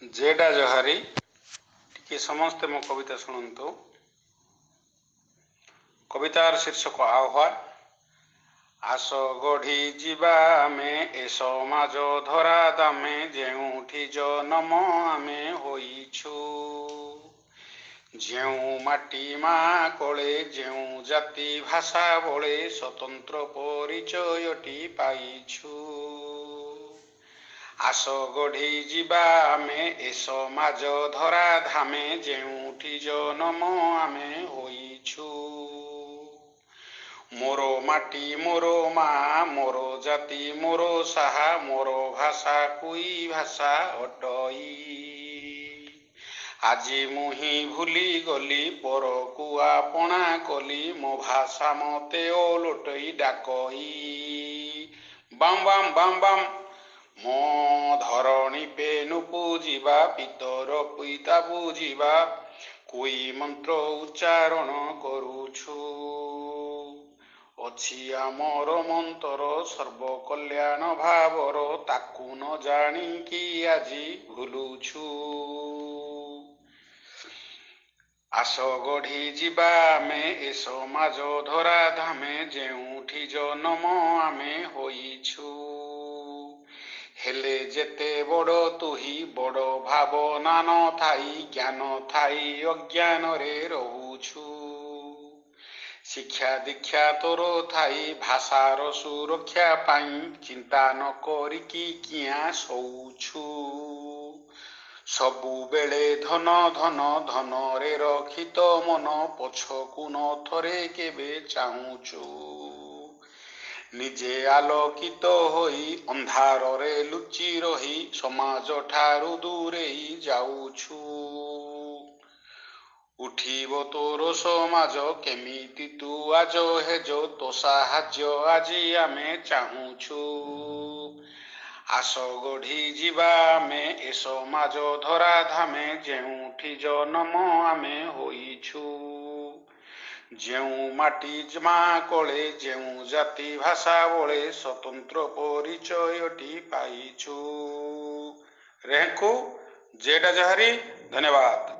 जेडा जहारी टिके समस्ते मो कविता शुणु। कवितार शीर्षक आह्वान। आस गढ़ी जीवा आमे ए समाज धरा दामे जेउठी जनम आमे होइछु। जेउ माटी मा कोले जेउ जाति भाषा बळे स्वतंत्र परिचयटी पाइछु। आस गढ़ी जीवा आमे ए समाज धरा धामे जेउठी जनम आमे होइछु। मोर माटी मोर मा मोर जाति मोर साहा मोर भाषा कुई भाषा अटई। আজি मुही भूली गली पर को आपणा कली मो भाषा मते ओलटई डाकई। बाम बाम बाम बाम मो धरणी पेनु पूजिबा पितर पिता पूजिबा कोई मंत्र उच्चारण करुछु। अछि आमर मंतर सर्व कल्याण भावर ताकू न जानी कि आजी भूलुछु। आस गढ़ी जीवा आमे ए समाज धरा धामे जेउठी जनम आमे होइछु। हेले जेते बड़ तुही बड़ भावना न थाई ज्ञान थाई अज्ञान रे रहुछु। शिक्षा दीक्षा तोर थाई भाषार सुरक्षा पाई चिंता न करिकी किया शोउछु। सबु बेले धन धन धन रे रखित मन पछकु न थरे केबे चाहुछु। निजे आलोकित होई अंधार रे लुचि रही समाज ठारू दूरेई जाउछु। उठिबो तोर समाज केमिति तू आज हेजो तो साहाଯ୍ୟ আজি आमे चाहुछु। आस गढ़ी जीवा आमे ए समाज धरा धामे जेउठी जनम आमे होइछु। जेउ माटी मा कोले जेउ जाति भाषा बळे स्वतंत्र परिचयटी पाइछु। रेंकु जेडा जहारी। धन्यवाद।